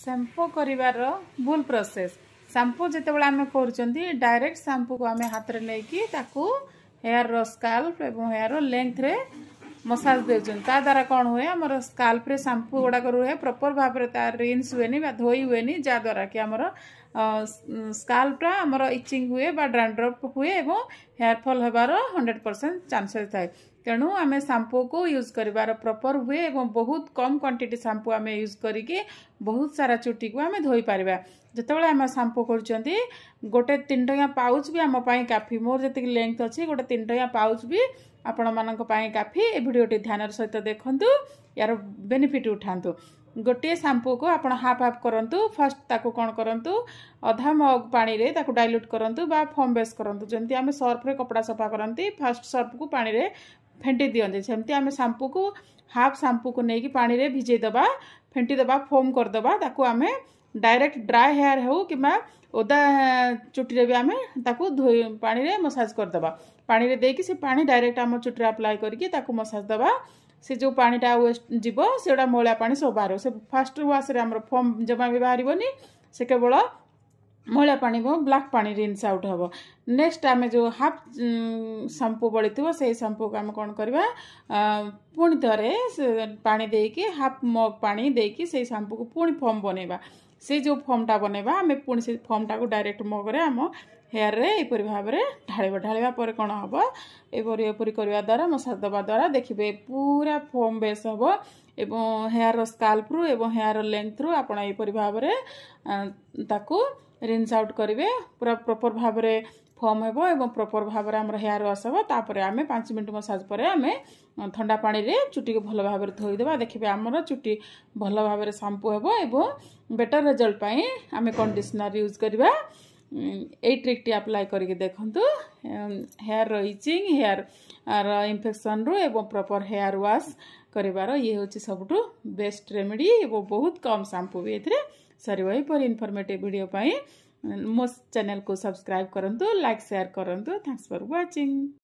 Shampoo करिवार भूल process shampoo जितेबाला आम कर डायरेक्ट शैम्पू को आम हाथ में नहीं ताकू हेयर रो स्काल्प एवं हेयर रो लेंथ रे मसाज देउछन ता द्वारा कौन हुए आमर स्काल्प रे शैम्पू गुड़ाक रुहे प्रॉपर भाव में तार रिन्स हुए धोई हुए जहाँद्वारा कि आमर स्काल्पटा आमर इचिंग हुए बा डैंड्रफ हुए एवं हेयर फॉल होबार 100% चांसेस थाए तेणु आम शैम्पू को यूज कर प्रॉपर हुए एवं बहुत कम क्वांटिटी शैम्पू आम यूज करके बहुत सारा चुटी को आम धोई पारिबा जितेबाला आम शैम्पू कर गोटे 3 टंकिया पाउच भी आम काफी मोर जी लेंथ अच्छी गोटे 3 टंकिया पाउच भी आपण मानक काफी ए भिडियोटी ध्यान सहित देखंतु यार बेनिफिट उठातु गोटे शैम्पू को आप हाफ हाफ करंतु फर्स्ट ताको कौन करंतु अधा मग पानी रे ताको डाइल्यूट करंतु बा फोम बेस करंतु जंती आमे सर्फ रे कपड़ा सफा करंती फर्स्ट सर्फ को पानी रे फेंटी दियंती सेमती आमे शैम्पू को हाफ शैम्पू को नेकी पानी रे भिजे दबा फेंटी दबा फोम कर दबा ताको आमे डायरेक्ट ड्राई हेयर हो कि ओदा चुटी रे भी आमे ताको धोई पानी रे मसाज कर दबा पानी रे देकी से पानी डायरेक्ट आम चुटी रे अप्लाई करके ताको मसाज दबा से जो पानीटा वेस्ट जीव से मैला पानी सब बाहर से फास्ट वाश रे हमर फोम जमा भी बाहरनी से केवल मैला पानी ब्लैक पानी रिन्स आउट हम नेक्स्ट आम जो हाफ शैम्पू बड़ी थो से शैम्पू को आम कौन करवा पुणी थे पानी देकी हाफ मग पानी देकी से शैम्पू को पुणी फॉर्म बनैबा से जो फॉर्मटा बनैबा आम पुणी से फॉर्मटा को डायरेक्ट मगरे आम हेयर रे एपरी भाव में ढाड़ा पर कौन हम एपरी करने द्वारा मसाज दबा द्वारा देखिए पूरा फोम बेस हम एवं हेयर स्काल्प रु एवं हेयर लेंथ रु आपड़ एपरी भाव में ताकू रिन्स आउट करेंगे पूरा प्रॉपर भाव में फॉर्म हेबो एवं प्रॉपर भाव में आम हेयर वाश हम तापर आम 5 मिनट मसाज पर आम ठंडा पानी रे चुटी को भल भाव में धोईदेवा देखिए आमर चुटी भल भाव में शैम्पू हेबो एवं बेटर रिजल्ट पाई आम कंडीशनर यूज करवा ए ट्रिकटी अप्लाई करके देखंतु हेयर इचिंग हेयर इन्फेक्शन रु एवं प्रॉपर हेयर वाश करिवार ये होची सबटू बेस्ट रेमेडी एवं बहुत कम शैम्पू भी एथिरे सरी पर इनफॉर्मेटिव वीडियो पाई मो चैनल को सब्सक्राइब करंतु लाइक शेयर करंतु थैंक्स फॉर वाचिंग।